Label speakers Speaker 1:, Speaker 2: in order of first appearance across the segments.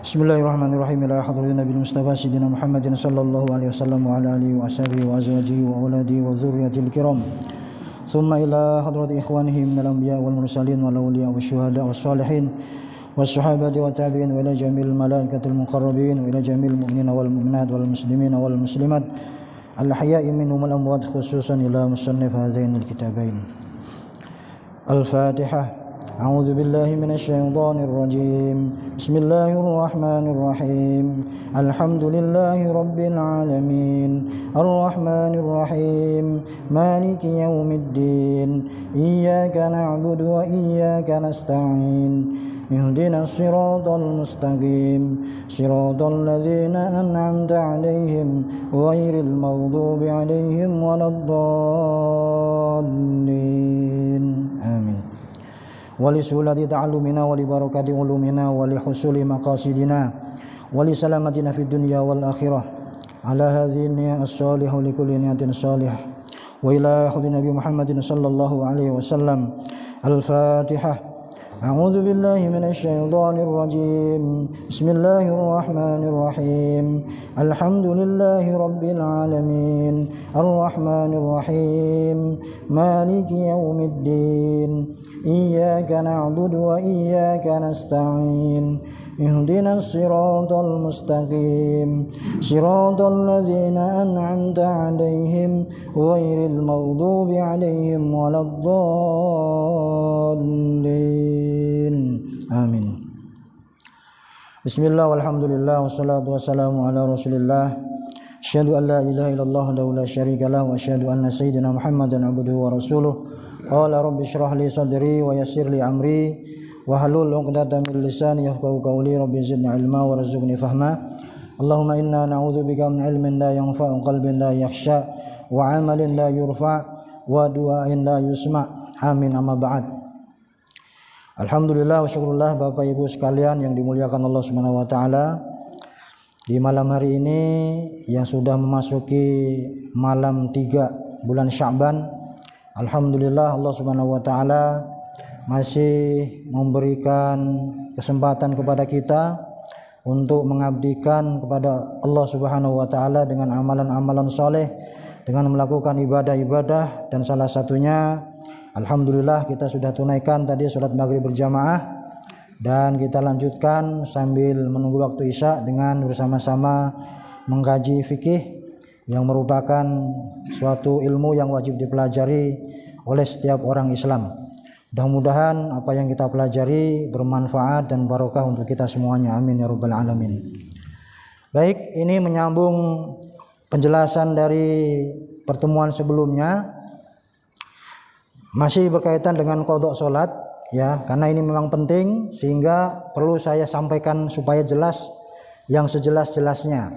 Speaker 1: Bismillahirrahmanirrahim. Ila hadratin Nabi Mustafa Sayyidina Muhammadin sallallahu alaihi wasallam wa ala alihi wa ashabihi wa azwajihi wa auladihi wa dzurriyyatil kiram. Thumma ila hadrati ikhwanihi minal anbiya wal mursalin wal awliya wasyuhada wassalihin wassahabati wa tabi'in wa ila jamil malaikatil muqarrabin wa ila jamil mu'minina wal mu'minat wal muslimina wal muslimat al ahya'i minhum wal amwat, khususan ila musannif hadzainil kitabain. Al-Fatihah. A'udzu billahi minasy syaithanir rajim. Bismillahirrahmanirrahim. Alhamdulillahi rabbil alamin. Arrahmanir rahim. Maliki yaumiddin. Iyyaka na'budu wa iyyaka nasta'in. Ihdinas siratal mustaqim. Siratal ladzina an'amta 'alaihim ghairil maghdubi 'alaihim waladdallin. Amin. Wali sulati ta'allumina wali barakati ulumina wali husuli maqasidina wali salamatina fid dunya wal akhirah ala hadhihi niyyah as-salihah li kulli niyatin salihah wa ila hudi nabi Muhammadin sallallahu alaihi wasallam. Al-Fatihah. A'udzu billahi minasy syaithanir rajim. Bismillahirrahmanirrahim. Alhamdulillahi rabbil alamin. Arrahmanir rahim. Maliki yaumiddin. Iyyaka na'budu wa iyyaka nasta'in. Ihdinas siratal mustaqim. Siratal ladzina an'amta 'alaihim ghairil maghdubi 'alaihim waladdallin. Amin. Bismillah walhamdulillah wassalatu wassalamu ala Rasulillah. Asyhadu an la ilaha illallah wa la syarika lah wa asyhadu anna sayyidina Muhammadan abduhu wa rasuluh. Qala rabbi shrah li sadri wa yassir li amri wa halul 'uqdatam min lisani yafqahu qawli. Rabbi zidni ilma warzuqni fahma. Allahumma inna na'udzubika min ilmin la yanfa'u, qalbin la yakhsha, wa 'amalin la yurfa', wa du'ain la yusma'. Amin. Amma ba'd. Alhamdulillah wa syukurullah Bapak Ibu sekalian yang dimuliakan Allah Subhanahu wa taala. Di malam hari ini yang sudah memasuki malam 3 bulan Sya'ban, alhamdulillah Allah Subhanahu wa taala masih memberikan kesempatan kepada kita untuk mengabdikan kepada Allah Subhanahu wa taala dengan amalan-amalan soleh, dengan melakukan ibadah-ibadah, dan salah satunya alhamdulillah kita sudah tunaikan tadi sholat maghrib berjamaah, dan kita lanjutkan sambil menunggu waktu isya dengan bersama-sama mengkaji fikih yang merupakan suatu ilmu yang wajib dipelajari oleh setiap orang Islam. Mudah-mudahan apa yang kita pelajari bermanfaat dan barokah untuk kita semuanya. Amin ya rabbal alamin. Baik, ini menyambung penjelasan dari pertemuan sebelumnya, masih berkaitan dengan qadha salat ya, karena ini memang penting sehingga perlu saya sampaikan supaya jelas, yang sejelas-jelasnya.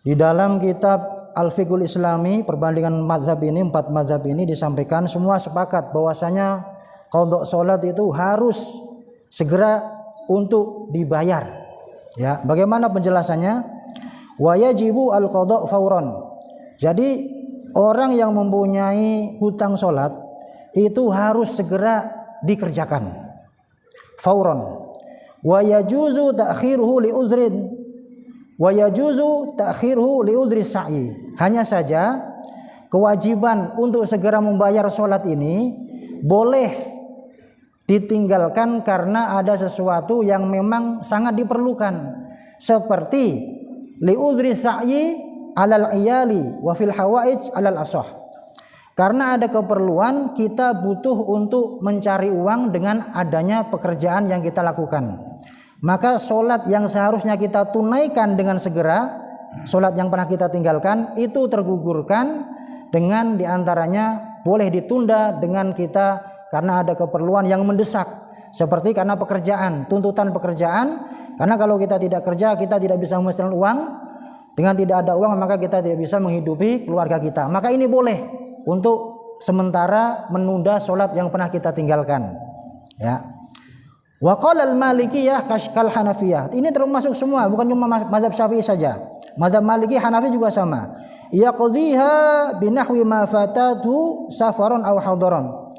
Speaker 1: Di dalam kitab Al-Fiqhul Islami, perbandingan mazhab ini, 4 mazhab ini disampaikan semua sepakat bahwasanya qadha salat itu harus segera untuk dibayar. Ya, bagaimana penjelasannya? Wa yajibu al-qadha fauran. Jadi orang yang mempunyai hutang sholat itu harus segera dikerjakan fauran. Wa yajuzu ta'khiruhu li uzrin wa yajuzu ta'khiruhu li uzri sa'i. Hanya saja kewajiban untuk segera membayar sholat ini boleh ditinggalkan karena ada sesuatu yang memang sangat diperlukan, seperti li uzri sa'i alal iyali wa fil hawaij alal asah. Karena ada keperluan, kita butuh untuk mencari uang dengan adanya pekerjaan yang kita lakukan. Maka sholat yang seharusnya kita tunaikan dengan segera, sholat yang pernah kita tinggalkan itu tergugurkan dengan diantaranya boleh ditunda dengan kita karena ada keperluan yang mendesak, seperti karena pekerjaan, tuntutan pekerjaan. Karena kalau kita tidak kerja, kita tidak bisa menghasilkan uang. Dengan tidak ada uang maka kita tidak bisa menghidupi keluarga kita. Maka ini boleh untuk sementara menunda sholat yang pernah kita tinggalkan. Ya. Wa qala al-Malikiyah kal Hanafiyah. Ini termasuk semua, bukan cuma mazhab Syafi'i saja. Mazhab Maliki, Hanafi juga sama. Yaqdhiha binahwi ma fatatu safaron aw hadaron.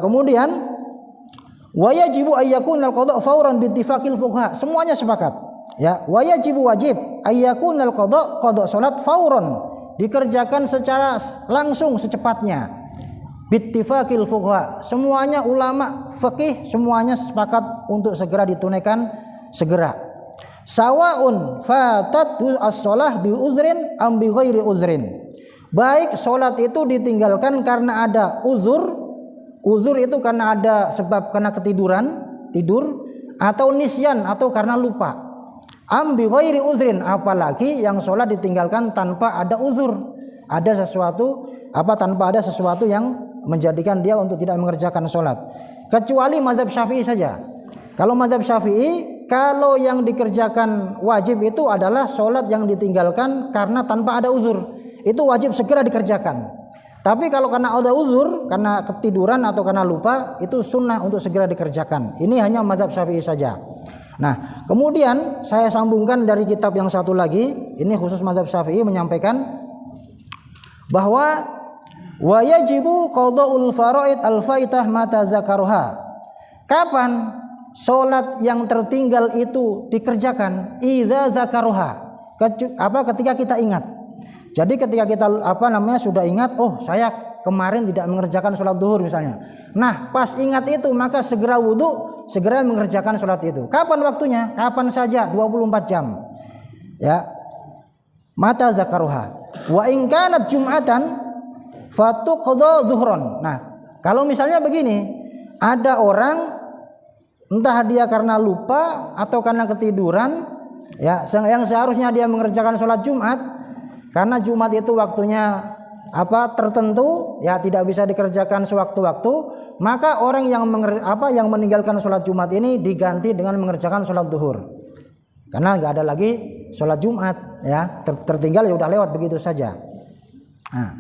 Speaker 1: Kemudian Wa yajibu ayyakunal qada' fawran biittifaqil fuqaha. Semuanya sepakat. Ya, wa yajibu wajib ayyakunal qada' salat fawran, dikerjakan secara langsung secepatnya. Biittifaqil fuqaha. Semuanya ulama fikih semuanya sepakat untuk segera ditunaikan segera. Sawaun fatat as-shalah bi uzrin am bi ghairi uzrin. Baik salat itu ditinggalkan karena ada uzur itu karena ada sebab karena tidur atau nisyan atau karena lupa. Am bi ghairi uzrin, apalagi yang salat ditinggalkan tanpa ada uzur. Ada sesuatu tanpa ada sesuatu yang menjadikan dia untuk tidak mengerjakan salat. Kecuali mazhab Syafi'i saja. Kalau mazhab Syafi'i, kalau yang dikerjakan wajib itu adalah salat yang ditinggalkan karena tanpa ada uzur. Itu wajib segera dikerjakan. Tapi kalau karena ada uzur, karena ketiduran atau karena lupa, itu sunnah untuk segera dikerjakan. Ini hanya mazhab Syafi'i saja. Nah, kemudian saya sambungkan dari kitab yang satu lagi, ini khusus mazhab Syafi'i menyampaikan bahwa wa yajibu qada'ul faraid al-faitah mata zakaruha. Kapan salat yang tertinggal itu dikerjakan? Idza zakaruha. Ketika kita ingat. Jadi ketika kita sudah ingat, oh saya kemarin tidak mengerjakan sholat duhur misalnya. Nah pas ingat itu maka segera wudhu, segera mengerjakan sholat itu. Kapan waktunya? Kapan saja, 24 jam. Ya, mata zakaruha. Wa in kanat jum'atan fatuqda dhuhron. Nah kalau misalnya begini, ada orang entah dia karena lupa atau karena ketiduran, ya yang seharusnya dia mengerjakan sholat Jumat. Karena Jumat itu waktunya tertentu, ya tidak bisa dikerjakan sewaktu-waktu, maka orang yang meninggalkan sholat Jumat ini diganti dengan mengerjakan sholat duhur. Karena nggak ada lagi sholat Jumat, ya tertinggal ya udah lewat begitu saja. Nah,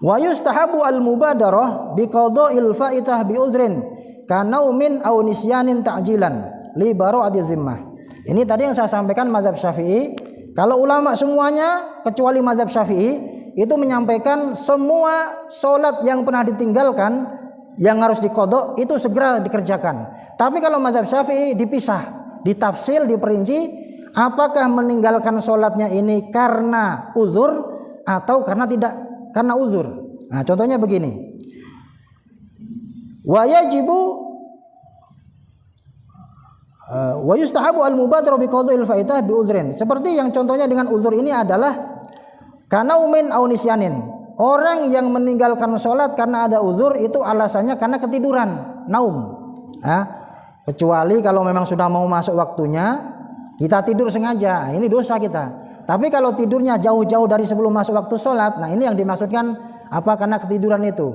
Speaker 1: wa yustahabu al-mubadarah bi qada'il faitah bi uzrin kanaumin aw nisyanin ta'jilan li bara'ati zimmah. Ini tadi yang saya sampaikan mazhab Syafi'i. Kalau ulama semuanya kecuali mazhab Syafi'i itu menyampaikan semua sholat yang pernah ditinggalkan yang harus diqadha itu segera dikerjakan. Tapi kalau mazhab Syafi'i dipisah, ditafsil, diperinci, apakah meninggalkan sholatnya ini karena uzur atau karena tidak karena uzur. Nah, contohnya begini. Wa yajibu wa yustahabu al-mubadarah bi qada'il faitah bi uzrin. Seperti yang contohnya dengan uzur ini adalah kanaumin aw nisyanin. Orang yang meninggalkan sholat karena ada uzur itu alasannya karena ketiduran, naum. Kecuali kalau memang sudah mau masuk waktunya, kita tidur sengaja, ini dosa kita. Tapi kalau tidurnya jauh-jauh dari sebelum masuk waktu sholat, nah ini yang dimaksudkan karena ketiduran itu.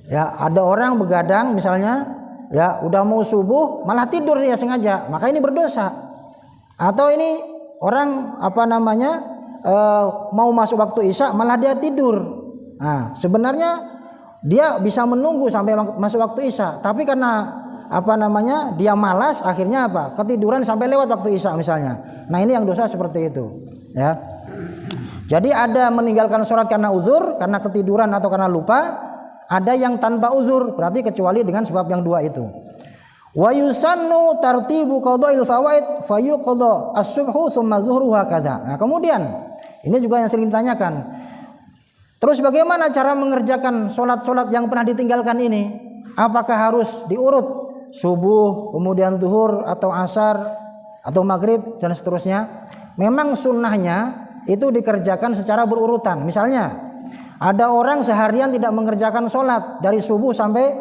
Speaker 1: Ya, ada orang begadang misalnya, ya udah mau subuh malah tidur dia sengaja, maka ini berdosa. Atau ini orang mau masuk waktu isya malah dia tidur. Nah, sebenarnya dia bisa menunggu sampai masuk waktu isya, tapi karena dia malas akhirnya ketiduran sampai lewat waktu isya misalnya. Nah ini yang dosa seperti itu, ya. Jadi ada meninggalkan sholat karena uzur, karena ketiduran atau karena lupa. Ada yang tanpa uzur, berarti kecuali dengan sebab yang dua itu. Wa yusannu tartibu qada'il fawaid fayuqadha as-subhu tsumma zuhru hakadha. Nah, kemudian ini juga yang sering ditanyakan. Terus bagaimana cara mengerjakan sholat-sholat yang pernah ditinggalkan ini? Apakah harus diurut subuh, kemudian zuhur atau asar atau maghrib dan seterusnya? Memang sunnahnya itu dikerjakan secara berurutan. Misalnya ada orang seharian tidak mengerjakan sholat dari subuh sampai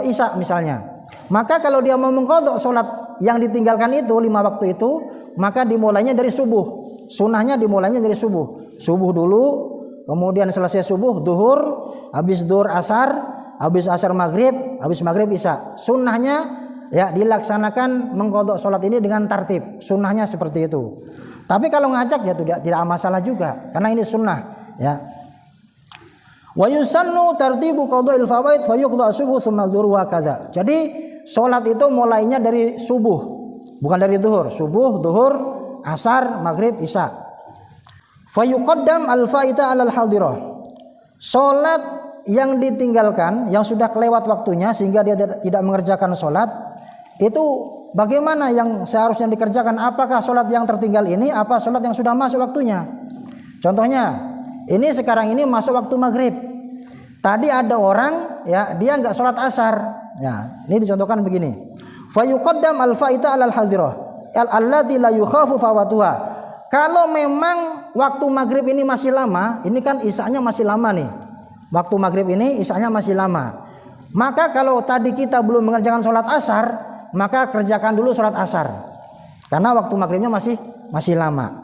Speaker 1: isya misalnya. Maka kalau dia mau mengqadha sholat yang ditinggalkan itu 5 waktu itu, maka dimulainya dari subuh. Sunnahnya dimulainya dari subuh. Subuh dulu, kemudian selesai subuh duhur, habis duhur asar, habis asar maghrib, habis maghrib isya. Sunnahnya ya dilaksanakan mengqadha sholat ini dengan tartib. Sunnahnya seperti itu. Tapi kalau ngajak ya tidak masalah juga, karena ini sunnah, ya. Wa yusannu tartibu qada'il fawaid fayuqda subuh tsumma zuhur wa kadza. Jadi salat itu mulainya dari subuh, bukan dari zuhur. Subuh, zuhur, asar, maghrib, isya. Fayuqaddam al-faita 'alal hadirah. Salat yang ditinggalkan, yang sudah kelewat waktunya sehingga dia tidak mengerjakan sholat, itu bagaimana yang seharusnya dikerjakan? Apakah sholat yang tertinggal ini, apa sholat yang sudah masuk waktunya? Contohnya, ini sekarang ini masuk waktu maghrib. Tadi ada orang, ya, dia nggak sholat asar. Ya, ini dicontohkan begini. Fayuqaddam al-faita alal hadirah allati la yukhafu fawatuha. Kalau memang waktu maghrib ini masih lama, ini kan isanya masih lama nih. Waktu maghrib ini isanya masih lama. Maka kalau tadi kita belum mengerjakan sholat asar, maka kerjakan dulu sholat asar. Karena waktu maghribnya masih lama.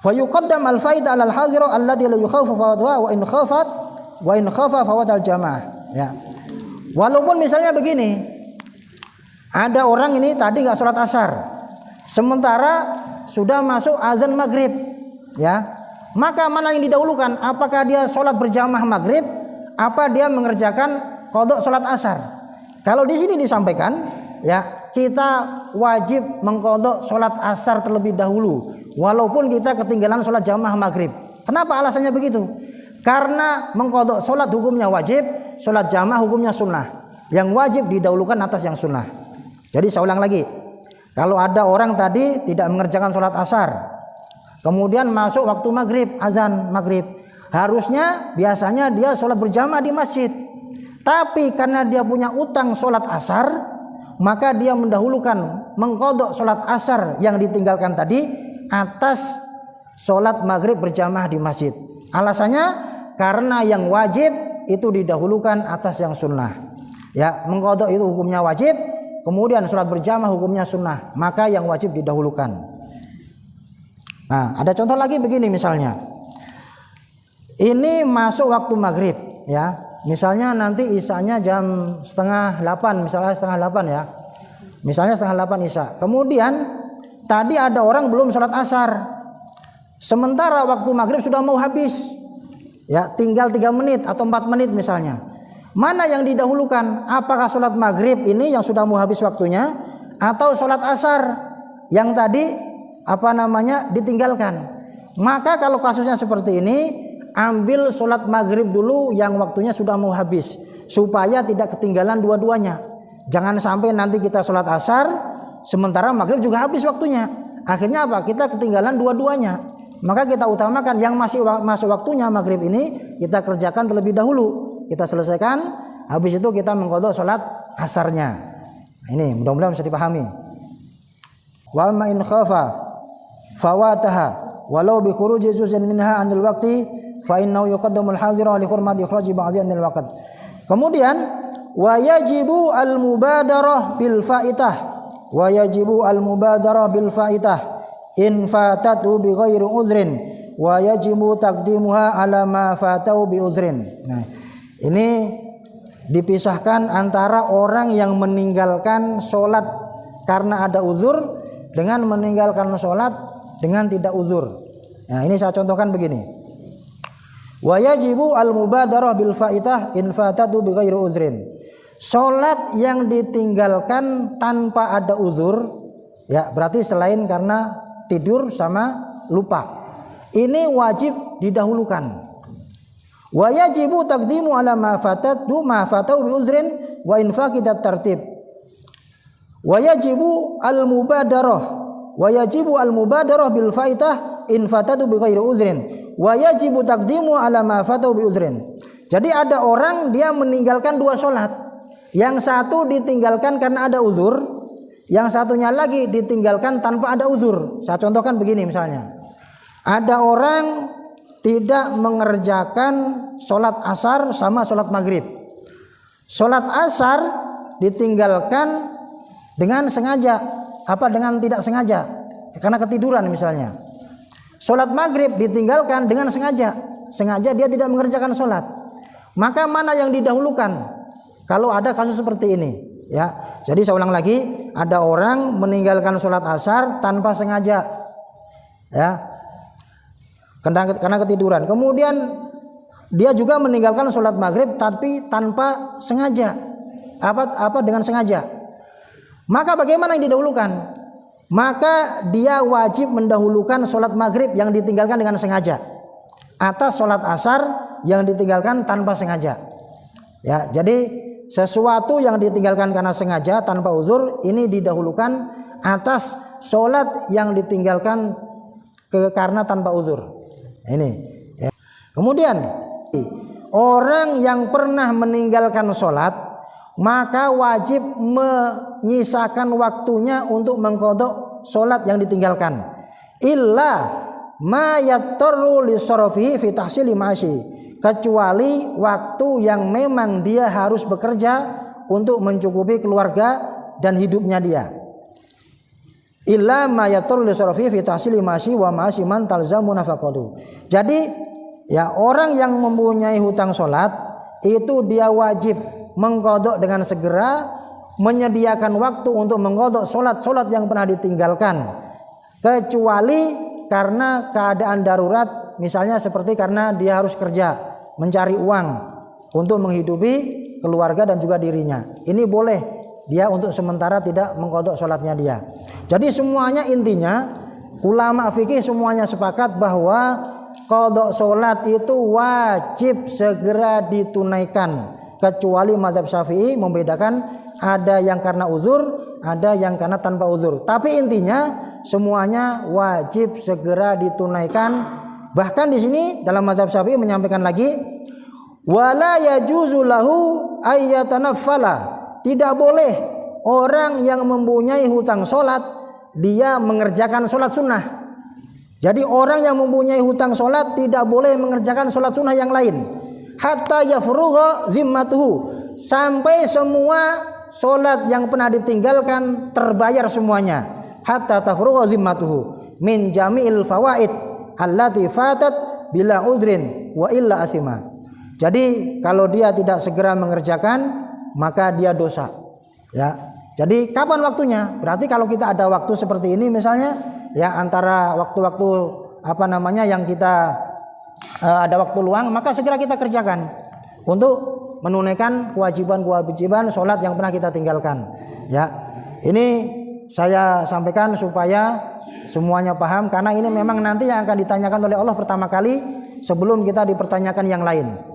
Speaker 1: Fa yuqaddam al-faida 'alal hadira alladhi la yukhafu fawatuha wa in khafa fawatal jamaah. Ya. Walaupun misalnya begini, ada orang ini tadi nggak sholat asar, sementara sudah masuk azan maghrib, ya. Maka mana yang didahulukan? Apakah dia sholat berjamaah maghrib, apa dia mengerjakan qadha sholat asar? Kalau di sini disampaikan, ya, kita wajib mengqadha sholat asar terlebih dahulu, walaupun kita ketinggalan sholat jamaah maghrib. Kenapa alasannya begitu? Karena mengqadha sholat hukumnya wajib, sholat jamaah hukumnya sunnah. Yang wajib didahulukan atas yang sunnah. Jadi saya ulang lagi, kalau ada orang tadi tidak mengerjakan sholat asar, kemudian masuk waktu maghrib, azan maghrib, harusnya biasanya dia sholat berjamaah di masjid. Tapi karena dia punya utang sholat asar, maka dia mendahulukan mengqadha sholat asar yang ditinggalkan tadi atas sholat maghrib berjamaah di masjid. Alasannya karena yang wajib itu didahulukan atas yang sunnah. Ya, mengqadha itu hukumnya wajib, kemudian sholat berjamaah hukumnya sunnah, maka yang wajib didahulukan. Nah, ada contoh lagi begini misalnya. Ini masuk waktu maghrib, ya. Misalnya nanti isanya jam 7:30, misalnya 7:30 ya. Misalnya 7:30 isya. Kemudian tadi ada orang belum sholat asar. Sementara waktu maghrib sudah mau habis. Ya, tinggal 3 menit atau 4 menit misalnya. Mana yang didahulukan? Apakah sholat maghrib ini yang sudah mau habis waktunya, atau sholat asar yang tadi ditinggalkan? Maka kalau kasusnya seperti ini, ambil sholat maghrib dulu yang waktunya sudah mau habis, supaya tidak ketinggalan dua-duanya. Jangan sampai nanti kita sholat asar sementara maghrib juga habis waktunya. Akhirnya apa? Kita ketinggalan dua-duanya. Maka kita utamakan yang masih masuk waktunya maghrib ini kita kerjakan terlebih dahulu. Kita selesaikan, habis itu kita mengqadha sholat asarnya. Ini mudah-mudahan bisa dipahami. Wa ma in khafa fawataha walau bi khuruji juz'in minha 'anil waqti fa innahu yuqaddamu al-hadira li hurmati ikhraji ba'dhi 'anil waqt. Kemudian wa yajibu al-mubadarah bil faitah. Wa yajibu al-mubadarah bil faitah in fatatu bi ghairi udhrin wa yajibu taqdimuha 'ala ma fatau bi udhrin. Nah, ini dipisahkan antara orang yang meninggalkan sholat karena ada uzur dengan meninggalkan sholat dengan tidak uzur. Nah, ini saya contohkan begini. Wa yajibu al-mubadarah bil faitah in fatatu bi ghairi uzrin. Sholat yang ditinggalkan tanpa ada uzur, ya berarti selain karena tidur sama lupa, ini wajib didahulukan. Wa yajibu taqdimu ala ma fatau bi uzrin wa in faqidat tartib. Wa yajibu al-mubadarah bil faitah in fatatu bi ghairi uzrin wa yajibu taqdimu ala ma fatau bi uzrin. Jadi ada orang dia meninggalkan 2 sholat. Yang satu ditinggalkan karena ada uzur, yang satunya lagi ditinggalkan tanpa ada uzur. Saya contohkan begini misalnya. Ada orang tidak mengerjakan sholat asar sama sholat maghrib. Sholat asar ditinggalkan dengan sengaja, dengan tidak sengaja, karena ketiduran misalnya. Sholat maghrib ditinggalkan dengan sengaja dia tidak mengerjakan sholat. Maka mana yang didahulukan? Kalau ada kasus seperti ini, ya. Jadi saya ulang lagi, ada orang meninggalkan sholat asar tanpa sengaja, ya. Karena ketiduran. Kemudian dia juga meninggalkan sholat maghrib tapi tanpa sengaja. Dengan sengaja. Maka bagaimana yang didahulukan? Maka dia wajib mendahulukan sholat maghrib yang ditinggalkan dengan sengaja atas sholat asar yang ditinggalkan tanpa sengaja. Ya, jadi sesuatu yang ditinggalkan karena sengaja tanpa uzur ini didahulukan atas sholat yang ditinggalkan karena tanpa uzur. Ini. Ya. Kemudian orang yang pernah meninggalkan sholat maka wajib menyisakan waktunya untuk mengqadha sholat yang ditinggalkan. Illa ma yattaru li sarafihi fi tahsili ma'ashi, kecuali waktu yang memang dia harus bekerja untuk mencukupi keluarga dan hidupnya dia. Illa ma yattaru li sarafihi fi tahsili ma'ashi wa ma'ashi man talzamu nafaqatu. Jadi ya, orang yang mempunyai hutang sholat itu dia wajib mengqadha dengan segera, menyediakan waktu untuk mengqadha sholat yang pernah ditinggalkan, kecuali karena keadaan darurat, misalnya seperti karena dia harus kerja mencari uang untuk menghidupi keluarga dan juga dirinya. Ini boleh dia untuk sementara tidak mengqadha sholatnya dia. Jadi semuanya intinya ulama fikih semuanya sepakat bahwa qadha sholat itu wajib segera ditunaikan, kecuali mazhab Syafi'i membedakan ada yang karena uzur, ada yang karena tanpa uzur. Tapi intinya semuanya wajib segera ditunaikan. Bahkan di sini dalam mazhab Syafi'i menyampaikan lagi, wala yajuzu lahu ayyatanaffala, tidak boleh orang yang mempunyai hutang sholat dia mengerjakan sholat sunnah. Jadi orang yang mempunyai hutang sholat tidak boleh mengerjakan sholat sunnah yang lain, hatta yafrugha zimmatuhu, sampai semua sholat yang pernah ditinggalkan terbayar semuanya, hatta tafrugha zimmatuhu min jami'il fawaid allati fatat bila udrin wa illa asima. Jadi kalau dia tidak segera mengerjakan maka dia dosa. Ya. Jadi kapan waktunya? Berarti kalau kita ada waktu seperti ini misalnya, ya antara waktu-waktu yang kita ada waktu luang, maka segera kita kerjakan untuk menunaikan kewajiban sholat yang pernah kita tinggalkan. Ya, ini saya sampaikan supaya semuanya paham, karena ini memang nanti yang akan ditanyakan oleh Allah pertama kali sebelum kita dipertanyakan yang lain.